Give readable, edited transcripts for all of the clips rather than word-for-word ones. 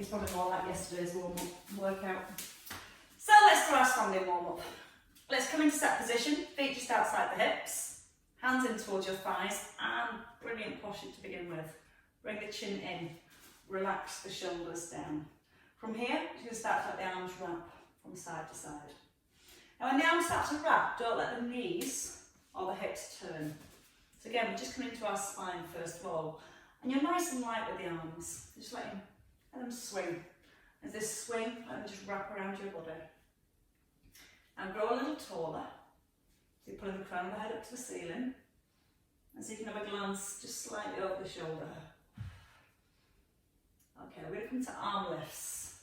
it's probably more like yesterday's warm-up workout. So let's do our standing warm-up. Let's come into set position, feet just outside the hips, hands in towards your thighs, and brilliant posture to begin with. Bring the chin in, relax the shoulders down. From here, you're going to start to let the arms wrap from side to side. Now when the arms start to wrap, don't let the knees or the hips turn. So again, we're just coming into our spine first of all. And you're nice and light with the arms. Just let them swing. As they swing, let them just wrap around your body. And grow a little taller. So you're pulling the crown of the head up to the ceiling. And so you can have a glance just slightly over the shoulder. Okay, we're going to come to arm lifts.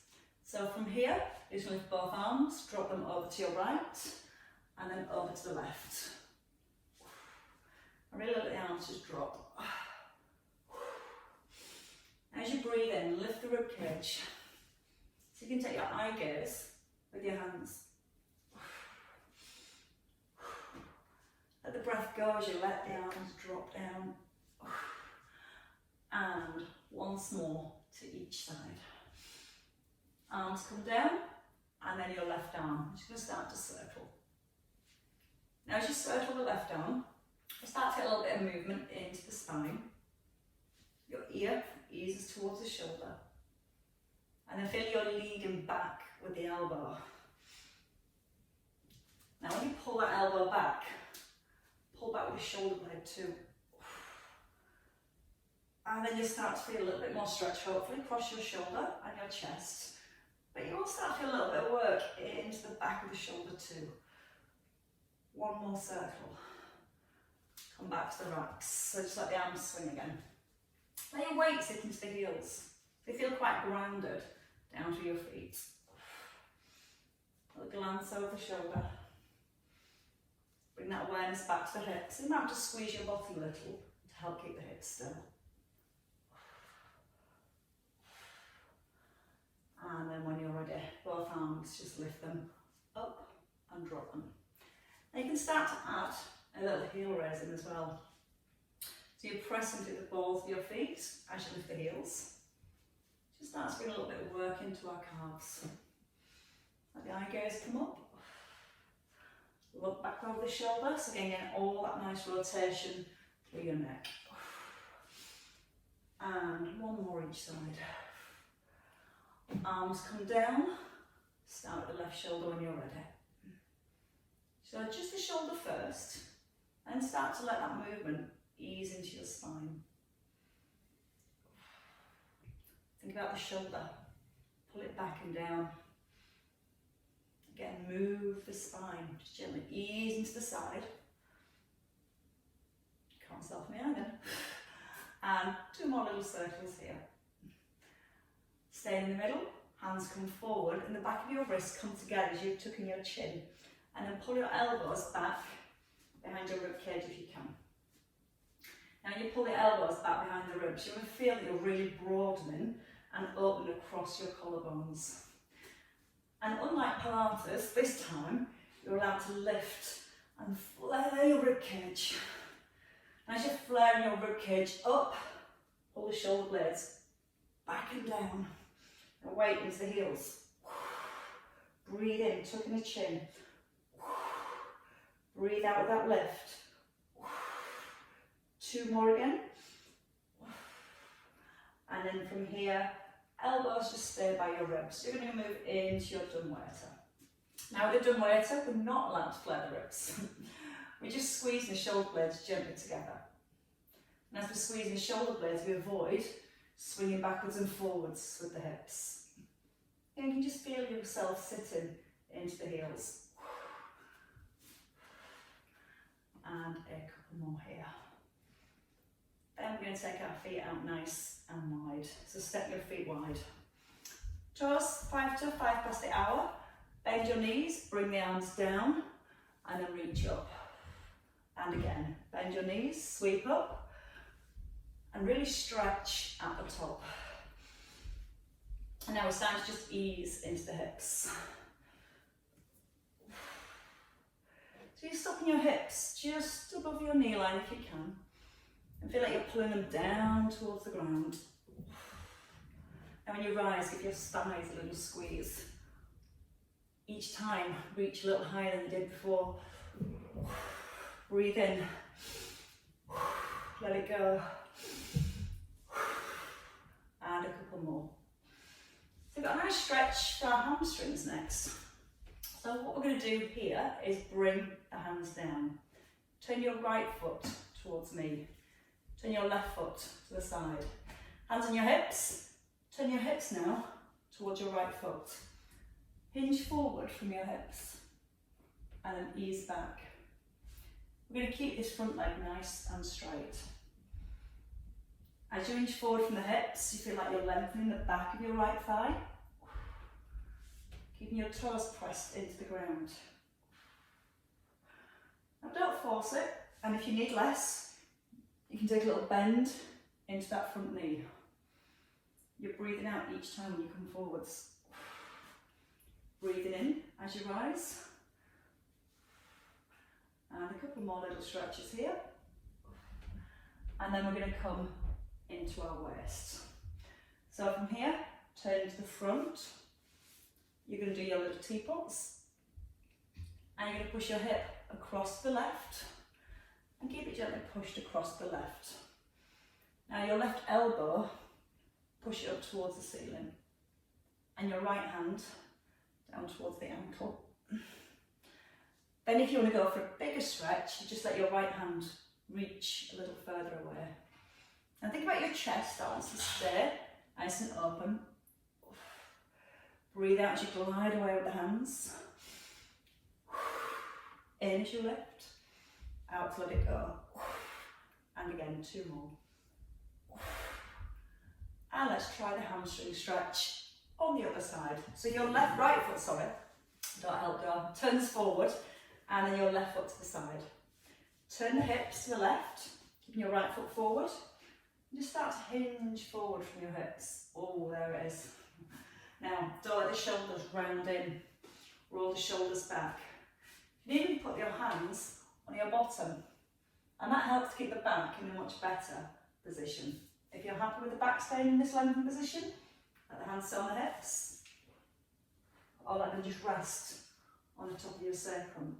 So from here, you just lift both arms, drop them over to your right, and then over to the left. And really let the arms just drop. As you breathe in, lift the rib cage. So you can take your eye gaze with your hands. Let the breath go as you let the arms drop down. And once more to each side. Arms come down, and then your left arm is going to start to circle. Now as you circle the left arm, you start to get a little bit of movement into the spine. Your ear eases towards the shoulder. And then feel your leading back with the elbow. Now when you pull that elbow back, pull back with the shoulder blade too. And then you start to feel a little bit more stretch, hopefully, across your shoulder and your chest. But you will start to feel a little bit of work into the back of the shoulder too. One more circle. Come back to the racks. So just let the arms swing again. Let your weight sit into the heels. They feel quite grounded down to your feet. Put a glance over the shoulder. Bring that awareness back to the hips. You might have to squeeze your bottom a little to help keep the hips still. And then when you're ready, both arms, just lift them up and drop them. And you can start to add a little heel raise in as well. So you're pressing through the balls of your feet as you lift the heels. Just start to bring a little bit of work into our calves. Let the eye gaze come up. Look back over the shoulder, so again getting all that nice rotation through your neck. And one more each side. Arms come down, start with the left shoulder when you're ready. So just the shoulder first, and start to let that movement ease into your spine. Think about the shoulder, pull it back and down. Again, move the spine, just gently ease into the side. Can't stop me either. And two more little circles here. Stay in the middle, hands come forward, and the back of your wrists come together as you're tucking your chin. And then pull your elbows back behind your rib cage if you can. Now when you pull the elbows back behind the ribs, you're going to feel that you're really broadening and opening across your collarbones. And unlike Pilates, this time, you're allowed to lift and flare your rib cage. And as you're flaring your rib cage up, pull the shoulder blades back and down. And weight into the heels. Breathe in, tucking the chin. Breathe out with that lift. Two more again. And then from here, elbows just stay by your ribs. You're going to move into your dumb waiter. Now with the dumb waiter, we're not allowed to flare the ribs. We're just squeezing the shoulder blades gently together. And as we're squeezing the shoulder blades, we avoid swinging backwards and forwards with the hips. And you can just feel yourself sitting into the heels. And a couple more here. Then we're going to take our feet out nice and wide. So step your feet wide. Toes 5 to 5 past the hour. Bend your knees, bring the arms down, and then reach up. And again, bend your knees, sweep up, and really stretch at the top. And now we're starting to just ease into the hips. So you're stopping your hips just above your knee line if you can. And feel like you're pulling them down towards the ground. And when you rise, give your thighs a little squeeze. Each time, reach a little higher than you did before. Breathe in. Let it go. And a couple more. So we've got a nice stretch for our hamstrings next. So what we're going to do here is bring the hands down. Turn your right foot towards me. Turn your left foot to the side. Hands on your hips. Turn your hips now towards your right foot. Hinge forward from your hips and then ease back. We're going to keep this front leg nice and straight. As you inch forward from the hips, you feel like you're lengthening the back of your right thigh. Keeping your toes pressed into the ground. Now don't force it, and if you need less, you can take a little bend into that front knee. You're breathing out each time when you come forwards. Breathing in as you rise. And a couple more little stretches here. And then we're going to come into our waist. So from here, turn to the front. You're going to do your little teapots. And you're going to push your hip across the left. And keep it gently pushed across the left. Now your left elbow, push it up towards the ceiling. And your right hand down towards the ankle. Then if you want to go for a bigger stretch, you just let your right hand reach a little further away. Now think about your chest, that wants to stay nice and open. Breathe out as you glide away with the hands. In as you lift, out to let it go. And again, 2 more. And let's try the hamstring stretch on the other side. So your right foot, don't help go, turns forward, and then your left foot to the side. Turn the hips to the left, keeping your right foot forward. And just start to hinge forward from your hips. Oh, there it is. Now, don't let the shoulders round in. Roll the shoulders back. You need to put your hands on your bottom, and that helps keep the back in a much better position. If you're happy with the back staying in this lengthened position, let the hands sit on the hips, or let them just rest on the top of your sacrum.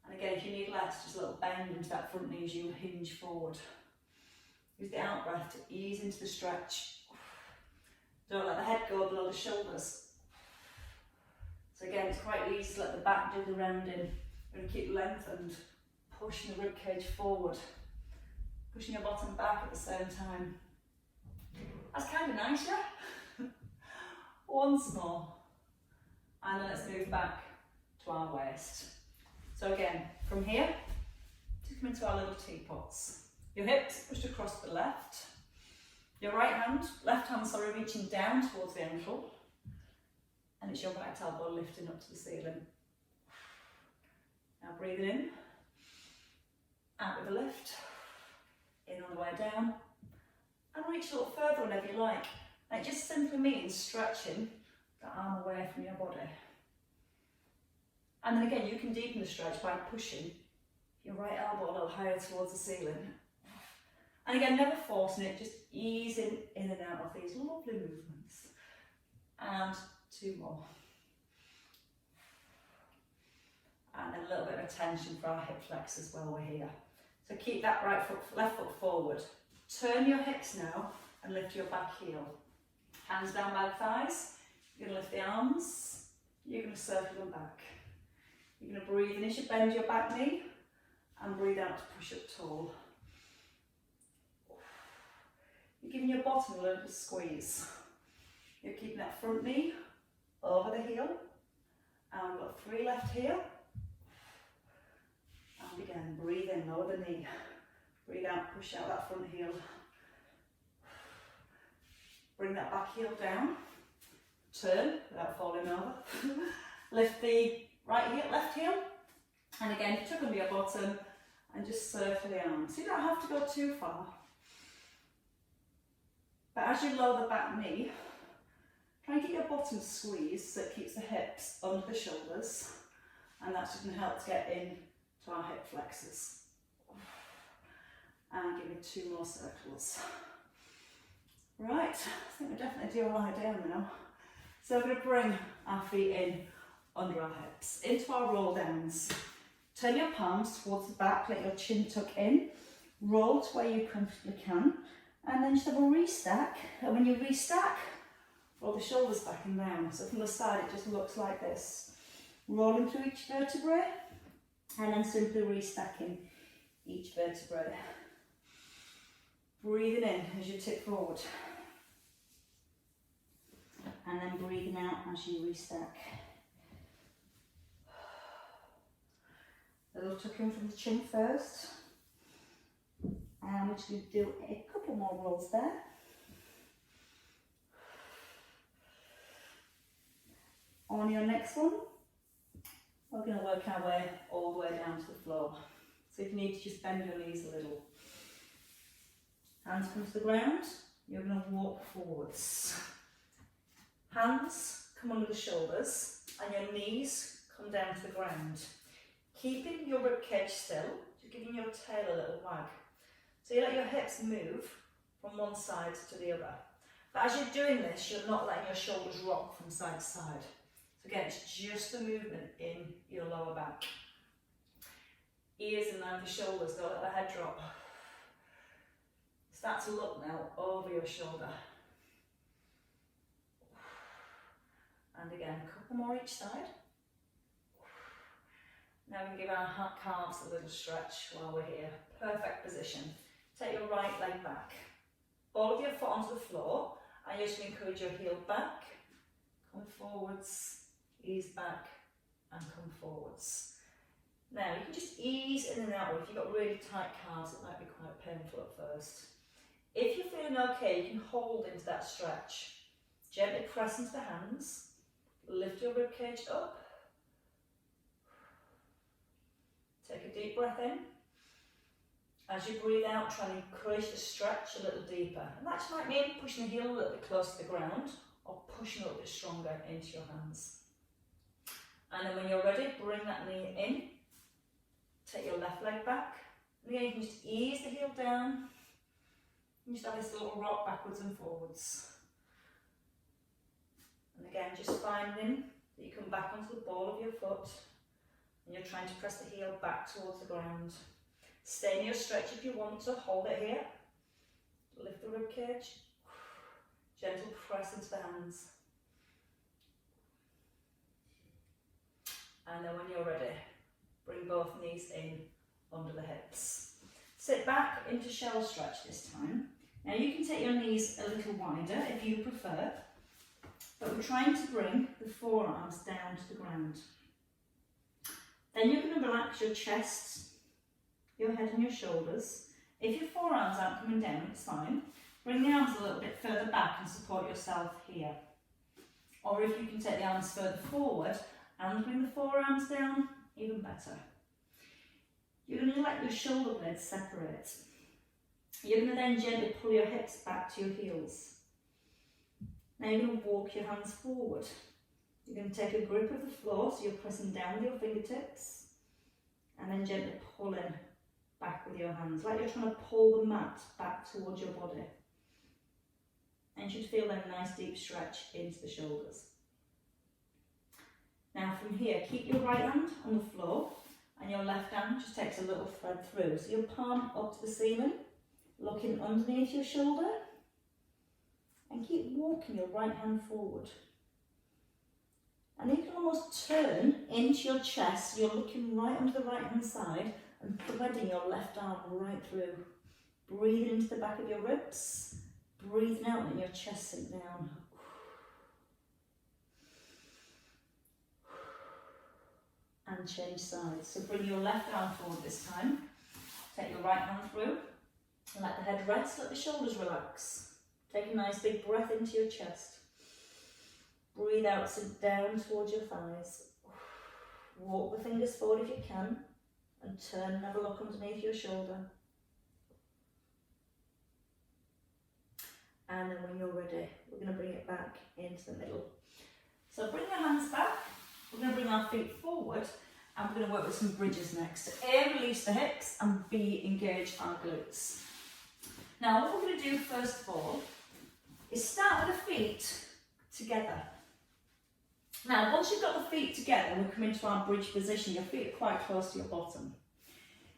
And again, if you need less, just a little bend into that front knee as you hinge forward. Use the out breath to ease into the stretch. Don't let the head go below the shoulders. So again, it's quite easy to let the back do the rounding. We're going to keep lengthened, pushing the ribcage forward, pushing your bottom back at the same time. That's kind of nice, yeah? Once more. And then let's move back to our waist. So again, from here, just come into our little teapots. Your hips pushed across the left. Your left hand, reaching down towards the ankle. And it's your right elbow lifting up to the ceiling. Now breathing in, out with a lift, in on the way down, and reach a little further whenever you like. And it just simply means stretching the arm away from your body. And then again, you can deepen the stretch by pushing your right elbow a little higher towards the ceiling. And again, never forcing it, just easing in and out of these lovely movements. And 2 more. And then a little bit of attention for our hip flexors while we're here. So keep that left foot forward. Turn your hips now and lift your back heel. Hands down by the thighs. You're going to lift the arms. You're going to circle them back. You're going to breathe in as you bend your back knee and breathe out to push up tall. You're giving your bottom a little squeeze. You're keeping that front knee over the heel. And we've got 3 left here. And again, breathe in, lower the knee. Breathe out, push out that front heel. Bring that back heel down. Turn without falling over. Lift the left heel. And again, tuck under your bottom and just circle the arms. You don't have to go too far. But as you lower the back knee, try and keep your bottom squeezed so it keeps the hips under the shoulders, and that's just going to help to get in to our hip flexors. And give me 2 more circles. Right, I think we're definitely do lie down now. So we're going to bring our feet in under our hips, into our roll downs. Turn your palms towards the back, let your chin tuck in, roll to where you comfortably can, and then just have a restack. And when you restack, roll the shoulders back and down. So from the side it just looks like this. Rolling through each vertebrae, and then simply restacking each vertebrae. Breathing in as you tip forward. And then breathing out as you restack. A little tuck in from the chin first. And we're just going to do a couple more rolls there. On your next one, we're going to work our way all the way down to the floor. So if you need to just bend your knees a little. Hands come to the ground, you're going to walk forwards. Hands come under the shoulders and your knees come down to the ground. Keeping your ribcage still, just giving your tail a little wag. So you let your hips move from one side to the other. But as you're doing this, you're not letting your shoulders rock from side to side. So again, it's just the movement in your lower back. Ears in line with your shoulders, don't let the head drop. Start to look now over your shoulder. And again, a couple more each side. Now we can give our calves a little stretch while we're here. Perfect position. Take your right leg back. Ball of your foot onto the floor, and you're just going to encourage your heel back, come forwards, ease back, and come forwards. Now you can just ease in and out. If you've got really tight calves, it might be quite painful at first. If you're feeling okay, you can hold into that stretch. Gently press into the hands, lift your ribcage up. Take a deep breath in. As you breathe out, try and encourage the stretch a little deeper. And that might mean pushing the heel a little bit closer to the ground or pushing a little bit stronger into your hands. And then when you're ready, bring that knee in. Take your left leg back. And again, you can just ease the heel down. You just have this little rock backwards and forwards. And again, just finding that you come back onto the ball of your foot and you're trying to press the heel back towards the ground. Stay in your stretch if you want to, hold it here. Lift the ribcage. Gentle press into the hands. And then when you're ready, bring both knees in under the hips. Sit back into shell stretch this time. Now you can take your knees a little wider if you prefer, but we're trying to bring the forearms down to the ground. Then you're going to relax your chest, your head and your shoulders. If your forearms aren't coming down, it's fine. Bring the arms a little bit further back and support yourself here. Or if you can take the arms further forward and bring the forearms down, even better. You're going to let your shoulder blades separate. You're going to then gently pull your hips back to your heels. Now you're going to walk your hands forward. You're going to take a grip of the floor, so you're pressing down with your fingertips, and then gently pull in back with your hands, like you're trying to pull the mat back towards your body. And you should feel that nice deep stretch into the shoulders. Now from here, keep your right hand on the floor, and your left hand just takes a little thread through. So your palm up to the ceiling, looking underneath your shoulder, and keep walking your right hand forward. And you can almost turn into your chest, you're looking right onto the right hand side and threading your left arm right through. Breathing into the back of your ribs, breathing out, letting your chest sink down. And change sides. So bring your left arm forward this time. Take your right hand through and let the head rest, let the shoulders relax. Take a nice big breath into your chest. Breathe out, sink down towards your thighs. Walk the fingers forward if you can and turn and have a look underneath your shoulder. And then when you're ready, we're going to bring it back into the middle. So bring your hands back. We're going to bring our feet forward and we're going to work with some bridges next. A, release the hips, and B, engage our glutes. Now what we're going to do first of all is start with the feet together. Now, once you've got the feet together, we come into our bridge position. Your feet are quite close to your bottom.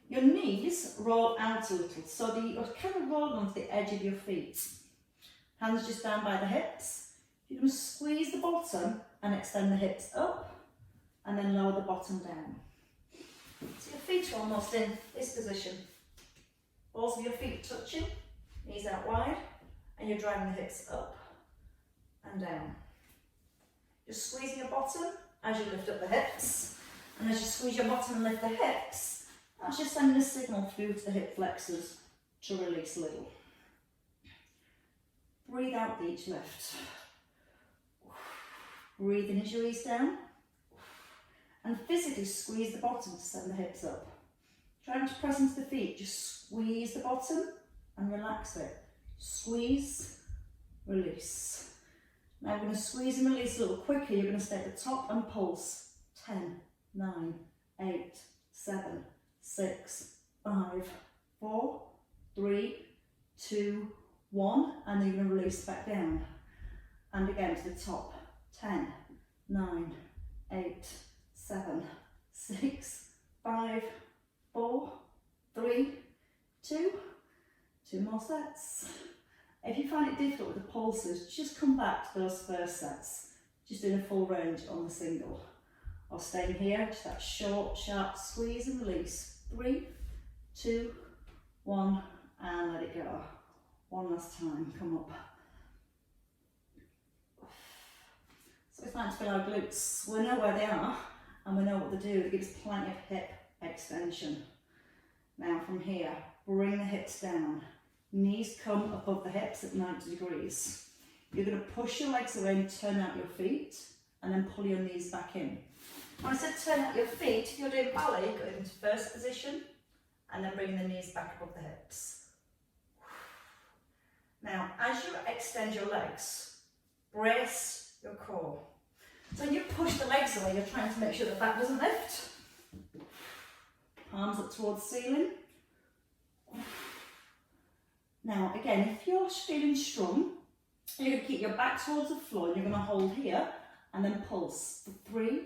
Your knees roll out a little, so you're kind of rolling onto the edge of your feet. Hands just down by the hips. You're going to squeeze the bottom and extend the hips up, and then lower the bottom down. So your feet are almost in this position. Balls of your feet touching, knees out wide, and you're driving the hips up and down. You're squeezing your bottom as you lift up the hips, and as you squeeze your bottom and lift the hips, that's just sending a signal through to the hip flexors to release a little. Breathe out with each lift. Breathe in as you ease down, and physically squeeze the bottom to send the hips up. Try not to press into the feet, just squeeze the bottom and relax it. Squeeze, release. Now we're going to squeeze and release a little quicker. You're going to stay at the top and pulse. 10, 9, 8, 7, 6, 5, 4, 3, 2, 1, and then you're going to release back down. And again to the top. 10, 9, 8, 7, 6, 5, 4, 3, 2, 2 more sets. If you find it difficult with the pulses, just come back to those first sets. Just doing a full range on the single. Or staying here, just that short, sharp squeeze and release. 3, 2, 1, and let it go. One last time, come up. So it's time to feel our glutes. We know where they are and we know what to do. It gives plenty of hip extension. Now from here, bring the hips down. Knees come above the hips at 90 degrees. You're going to push your legs away and turn out your feet, and then pull your knees back in. When I said turn out your feet, if you're doing ballet, go into first position, and then bring the knees back above the hips. Now, as you extend your legs, brace your core. So when you push the legs away, you're trying to make sure the back doesn't lift. Palms up towards the ceiling. Now again, if you're feeling strong, you're going to keep your back towards the floor and you're going to hold here and then pulse. For 3,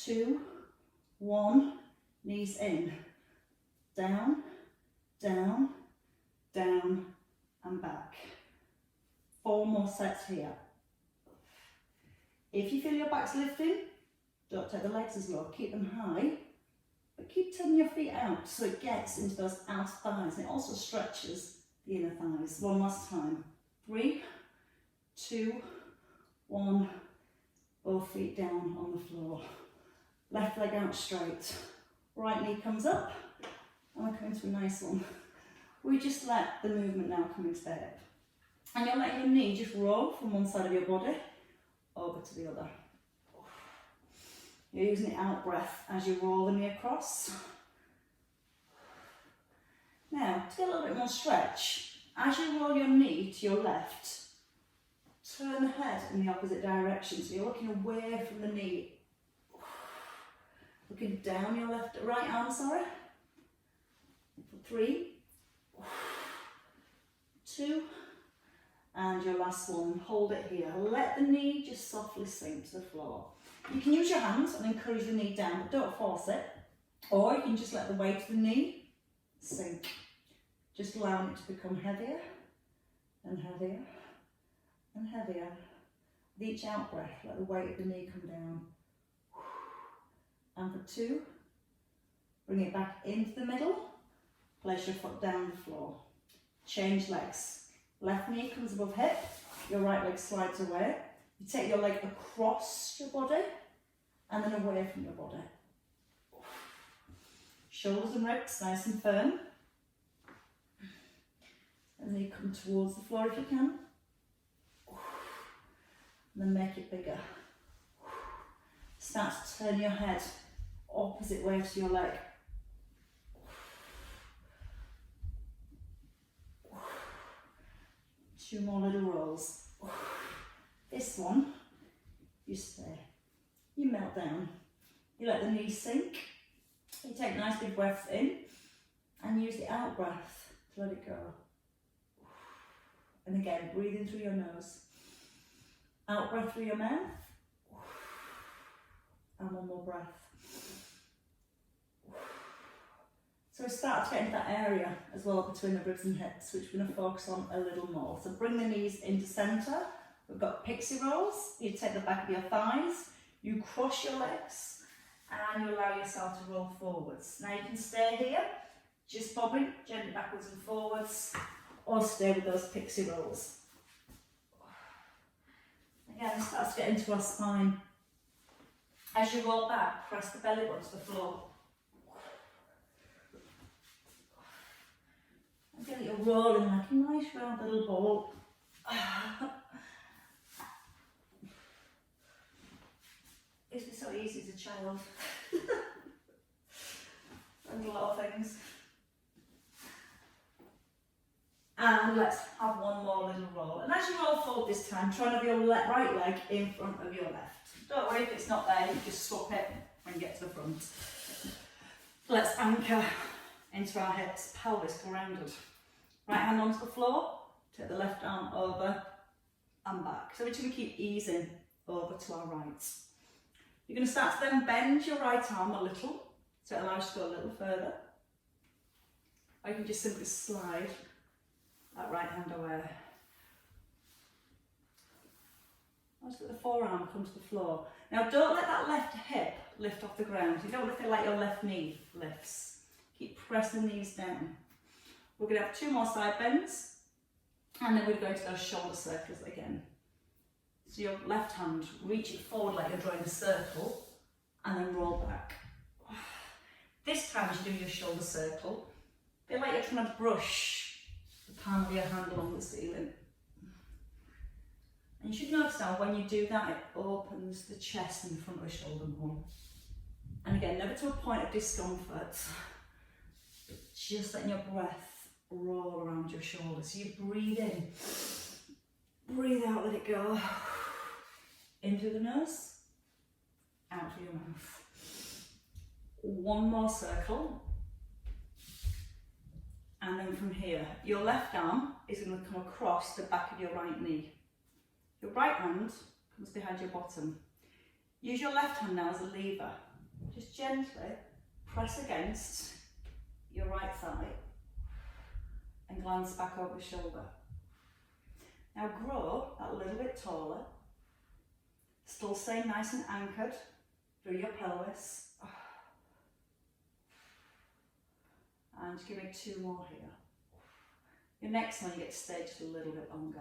2, 1, knees in. Down, down, down and back. 4 more sets here. If you feel your back's lifting, don't take the legs as low, keep them high, but keep turning your feet out so it gets into those outer thighs and it also stretches the inner thighs. One last time. 3, 2, 1, both feet down on the floor. Left leg out straight. Right knee comes up, and we're coming to a nice one. We just let the movement now come into the hip. And you're letting your knee just roll from one side of your body over to the other. You're using the out breath as you roll the knee across. Now, to get a little bit more stretch, as you roll your knee to your left, turn the head in the opposite direction. So you're looking away from the knee. Looking down your right arm, sorry. For 3, 2, and your last one. Hold it here. Let the knee just softly sink to the floor. You can use your hands and encourage the knee down, but don't force it. Or you can just let the weight of the knee sink. Just allowing it to become heavier and heavier and heavier. With each out breath, let the weight of the knee come down. And for 2, bring it back into the middle. Place your foot down the floor. Change legs. Left knee comes above hip, your right leg slides away. You take your leg across your body and then away from your body. Shoulders and ribs nice and firm. And then you come towards the floor if you can. And then make it bigger. Start to turn your head opposite way to your leg. 2 more little rolls. This one, you stay. You melt down. You let the knees sink. You take nice big breaths in and use the out breath to let it go. And again, breathe in through your nose. Out breath through your mouth. And one more breath. So we start to get into that area as well between the ribs and hips, which we're going to focus on a little more. So bring the knees into centre. We've got pixie rolls. You take the back of your thighs, you cross your legs, and you allow yourself to roll forwards. Now you can stay here, just bobbing gently backwards and forwards, or stay with those pixie rolls. Again, start to get into our spine. As you roll back, press the belly button to the floor. I feel like you're rolling like a nice round little ball. It used to be so easy as a child. There's a lot of things. And let's have one more little roll. And as you roll forward this time, try and have your right leg in front of your left. Don't worry if it's not there, you just swap it when you get to the front. Let's anchor into our hips, pelvis grounded. Right hand onto the floor, take the left arm over and back. So we're just going to keep easing over to our right. You're going to start to then bend your right arm a little, so it allows you to go a little further. Or you can just simply slide that right hand away. Let's let the forearm come to the floor. Now don't let that left hip lift off the ground. You don't want to feel like your left knee lifts. Keep pressing these down. We're going to have 2 more side bends, and then we're going to those shoulder circles again. So your left hand, reach it forward like you're drawing a circle, and then roll back. This time as you do your shoulder circle, feel like you're trying to brush the palm of your hand along the ceiling. And you should notice now when you do that, it opens the chest and the front of the shoulder more. And again, never to a point of discomfort, but just letting your breath roll around your shoulders. So you breathe in, breathe out, let it go. In through the nose, out through your mouth. One more circle. And then from here, your left arm is going to come across the back of your right knee. Your right hand comes behind your bottom. Use your left hand now as a lever. Just gently press against your right thigh and glance back over the shoulder. Now grow a little bit taller. Still stay nice and anchored through your pelvis. And give me 2 more here. Your next one you get to stay just a little bit longer.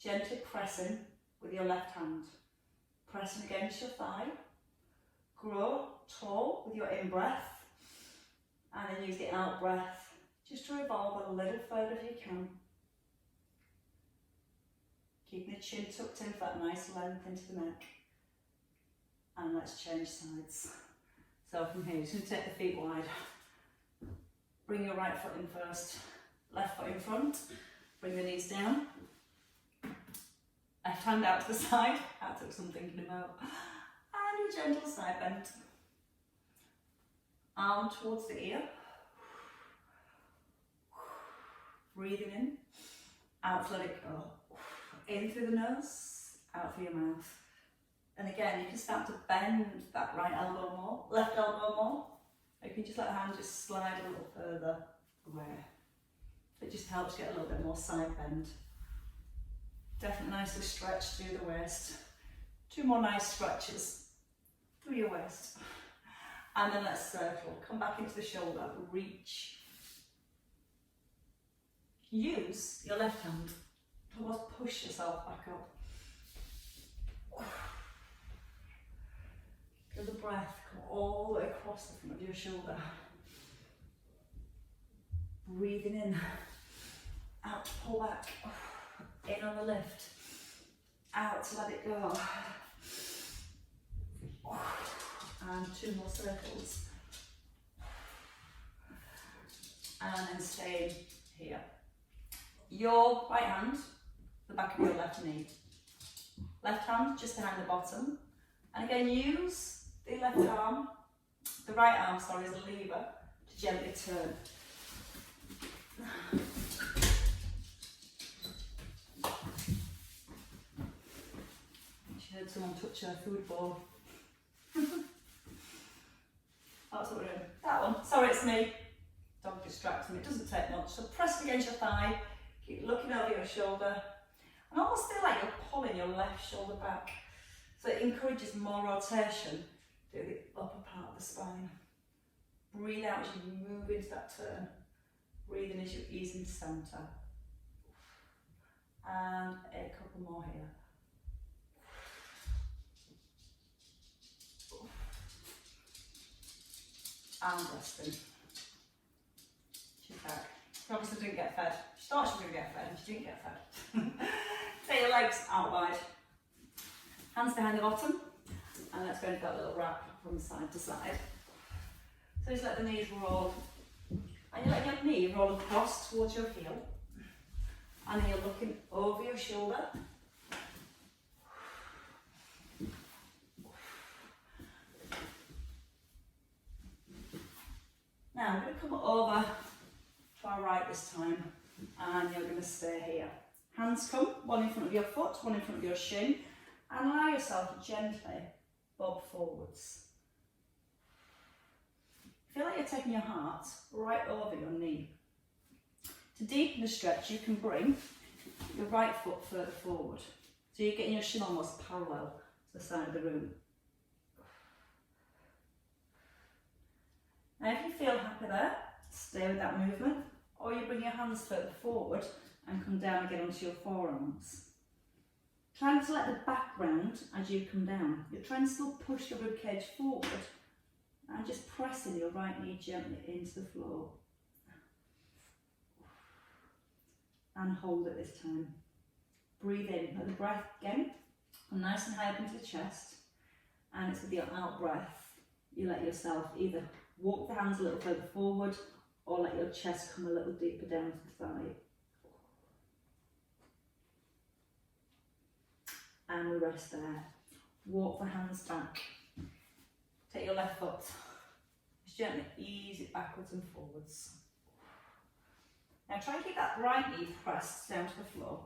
Gently pressing with your left hand. Pressing against your thigh. Grow tall with your in-breath. And then use the out-breath just to revolve a little further if you can. Keeping the chin tucked in for that nice length into the neck. And let's change sides. So from here, just going to take the feet wide. Bring your right foot in first. Left foot in front. Bring the knees down. Left hand out to the side. That took some thinking about. And a gentle side bend. Arm towards the ear. Breathing in. Out to let it go. In through the nose, out through your mouth. And again, you can start to bend that right elbow more, left elbow more. Or you can just let the hand just slide a little further away. It just helps get a little bit more side bend. Definitely nicely stretched through the waist. 2 more nice stretches through your waist. And then let's circle. Come back into the shoulder, reach. Use your left hand. Almost push yourself back up. Feel the breath come all the way across the front of your shoulder. Breathing in, out to pull back, in on the lift, out to let it go. And 2 more circles. And then stay here. Your right hand, the back of your left knee. Left hand just behind the bottom. And again, use the left arm, the right arm, sorry, as a lever to gently turn. Did someone touch her food bowl? That's what we're doing. That one. Sorry, it's me. Dog distracting me. It doesn't take much. So press against your thigh. Keep looking over your shoulder. And almost feel like you're pulling your left shoulder back. So it encourages more rotation through the upper part of the spine. Breathe out as you move into that turn. Breathe in as you ease into centre. And a couple more here. And resting. She's back. She obviously didn't get fed. She thought she was going to get fed and she didn't get fed. Take your legs out wide. Hands behind the bottom. And let's go into that little wrap from side to side. So just let the knees roll. And you let your knee roll across towards your heel. And then you're looking over your shoulder. Now I'm going to come over to our right this time, and you're going to stay here. Hands come, one in front of your foot, one in front of your shin, and allow yourself to gently bob forwards. Feel like you're taking your heart right over your knee. To deepen the stretch, you can bring your right foot further forward. So you're getting your shin almost parallel to the side of the room. Now if you feel happy there, stay with that movement, or you bring your hands further forward and come down again onto your forearms. Trying to let the back round as you come down. You're trying to still push your ribcage forward and just pressing your right knee gently into the floor. And hold it this time. Breathe in, let the breath again come nice and high up into the chest, and it's with your out breath you let yourself either walk the hands a little further forward or let your chest come a little deeper down to the thigh. And we rest there. Walk the hands back. Take your left foot. Just gently ease it backwards and forwards. Now try and keep that right knee pressed down to the floor.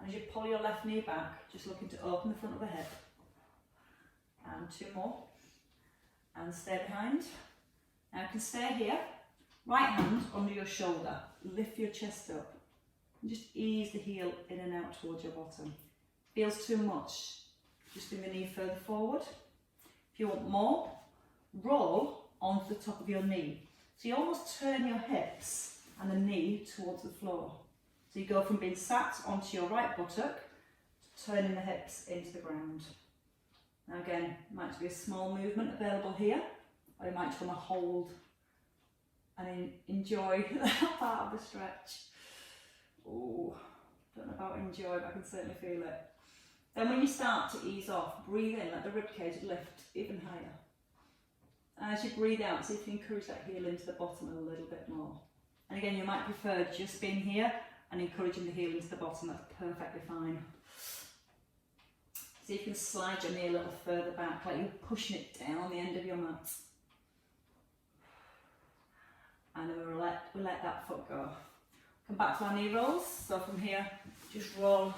And as you pull your left knee back, just looking to open the front of the hip. And two more. And stay behind. Now you can stay here. Right hand under your shoulder. Lift your chest up. And just ease the heel in and out towards your bottom. Feels too much, just bring the knee further forward. If you want more, roll onto the top of your knee. So you almost turn your hips and the knee towards the floor. So you go from being sat onto your right buttock to turning the hips into the ground. Now again, it might be a small movement available here, or you might just want to hold and enjoy that part of the stretch. Oh, don't know about enjoy, but I can certainly feel it. Then when you start to ease off, breathe in, let the ribcage lift even higher. And as you breathe out, see if you encourage that heel into the bottom a little bit more. And again, you might prefer just being here and encouraging the heel into the bottom, that's perfectly fine. See if you can slide your knee a little further back, like you're pushing it down the end of your mat. And then we let that foot go. Come back to our knee rolls, so from here, just roll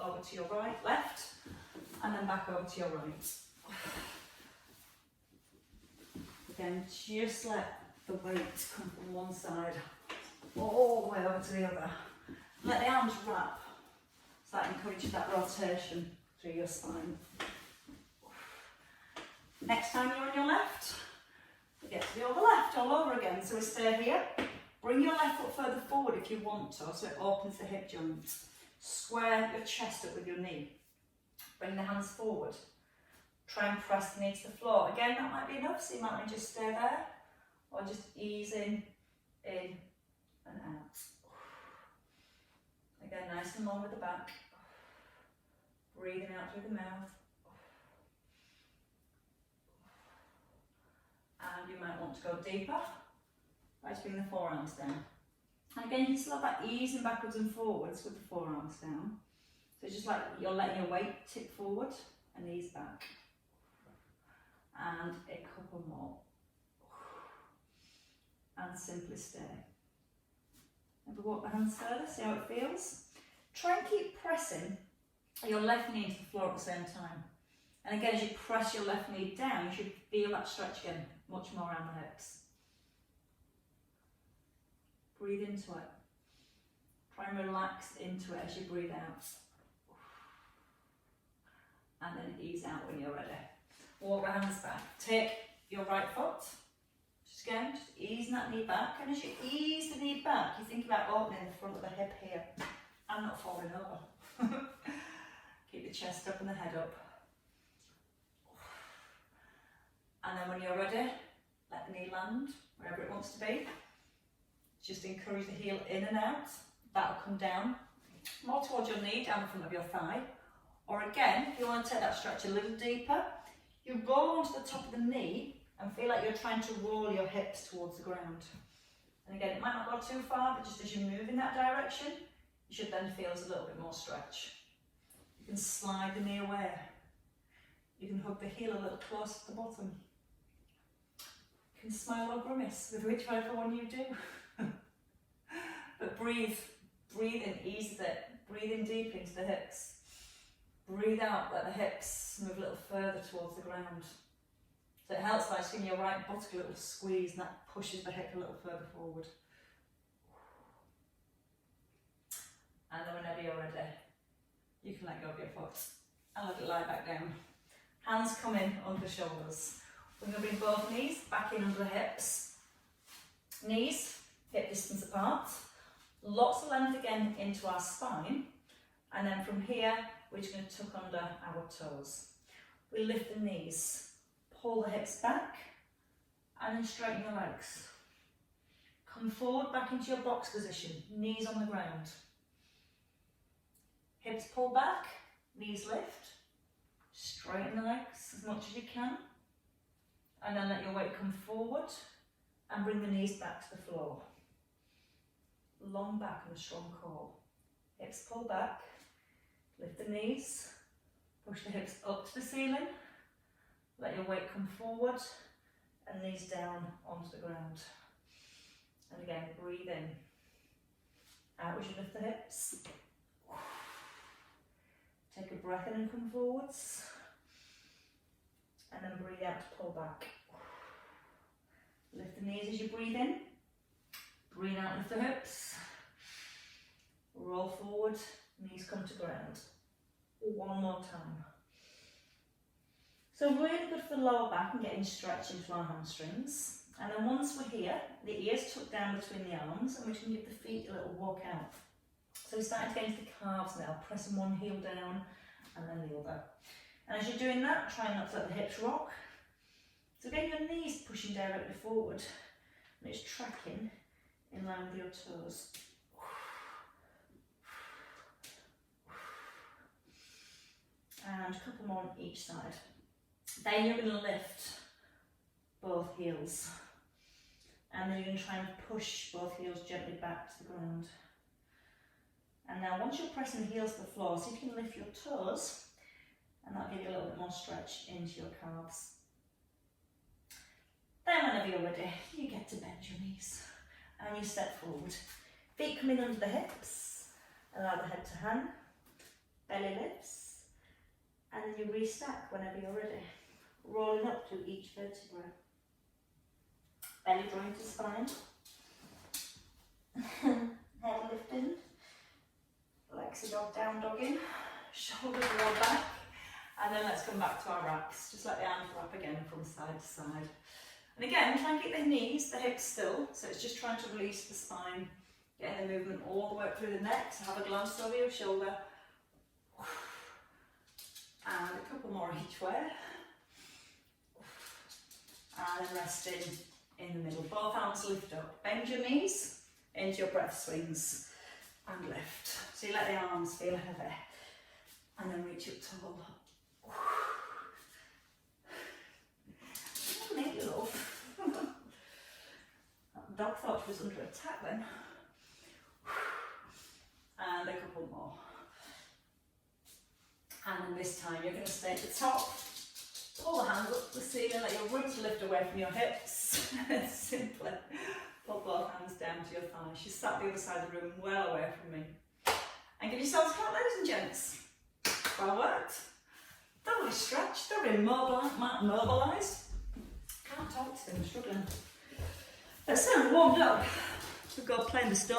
over to your right, left, and then back over to your right. Again, just let the weight come from one side, all the way over to the other. Let the arms wrap, so that encourages that rotation through your spine. Next time you're on your left, we get to the other left all over again, so we stay here. Bring your left foot further forward if you want to, so it opens the hip joint. Square your chest up with your knee. Bring the hands forward. Try and press the knee to the floor. Again, that might be enough, so you might want to just stay there, or just ease in and out. Again, nice and long with the back. Breathing out through the mouth. And you might want to go deeper. By just bring the forearms down. And again, you can still have that easing backwards and forwards with the forearms down. So it's just like you're letting your weight tip forward and ease back. And a couple more. And simply stay. Maybe walk the hands further, see how it feels. Try and keep pressing your left knee into the floor at the same time. And again, as you press your left knee down, you should feel that stretch again, much more around the hips. Breathe into it. Try and relax into it as you breathe out. And then ease out when you're ready. Walk the hands back. Take your right foot. Just again, just easing that knee back. And as you ease the knee back, you think about opening the front of the hip here and not falling over. Keep the chest up and the head up. And then when you're ready, let the knee land wherever it wants to be. Just encourage the heel in and out. That'll come down more towards your knee, down the front of your thigh. Or again, if you want to take that stretch a little deeper, you roll onto the top of the knee and feel like you're trying to roll your hips towards the ground. And again, it might not go too far, but just as you move in that direction, you should then feel a little bit more stretch. You can slide the knee away. You can hug the heel a little closer to the bottom. You can smile or grimace with whichever one you do. But breathe in, ease it. Breathe in deep into the hips. Breathe out, let the hips move a little further towards the ground. So it helps by just giving your right buttock a little squeeze, and that pushes the hip a little further forward. And then whenever you're ready, you can let go of your foot and let it lie back down. Hands come in under the shoulders. We're going to bring both knees back in under the hips. Knees hip distance apart. Lots of length again into our spine. And then from here, we're just going to tuck under our toes. We lift the knees, pull the hips back, and then straighten your legs. Come forward back into your box position, knees on the ground. Hips pull back, knees lift. Straighten the legs as much as you can. And then let your weight come forward and bring the knees back to the floor. Long back and a strong core. Hips pull back, lift the knees, push the hips up to the ceiling, let your weight come forward and knees down onto the ground. And again, breathe in. Out as you lift the hips. Take a breath in and come forwards. And then breathe out to pull back. Lift the knees as you breathe in. Breathe out, lift the hips. Roll forward, knees come to ground. One more time. So really good for the lower back and getting stretch into our hamstrings. And then once we're here, the ears tucked down between the arms, and we can give the feet a little walk out. So we're starting to get into the calves now, pressing one heel down and then the other. And as you're doing that, try not to let the hips rock. So again, your knees pushing directly forward, and it's tracking in line with your toes. And a couple more on each side. Then you're going to lift both heels. And then you're going to try and push both heels gently back to the ground. And now once you're pressing the heels to the floor, see if you can lift your toes, and that'll give you a little bit more stretch into your calves. Then whenever you're ready, you get to bend your knees and you step forward. Feet come in under the hips, allow the head to hang, belly lifts, and then you restack whenever you're ready. Rolling up to each vertebra. Belly drawing to spine. Head lifting. Legs are down dogging. Shoulders roll back. And then let's come back to our wraps. Just let the arms wrap again from side to side. And again, try and keep the knees, the hips still. So it's just trying to release the spine. Getting the movement all the way up through the neck. So have a glance over your shoulder. And a couple more each way. And then resting in the middle. Both arms lift up. Bend your knees into your breath swings and lift. So you let the arms feel heavy. And then reach up tall. Thank you, love. That dog thought she was under attack then. And a couple more. And then this time you're going to stay at the top. Pull the hands up to the ceiling, let your ribs lift away from your hips. Simply pull both hands down to your thighs. She's sat the other side of the room, well away from me. And give yourselves a clap, ladies and gents. Well worked. Thoroughly stretched, thoroughly mobilised. Can't talk to them, I'm struggling. So warmed up. We've got to play in the storm.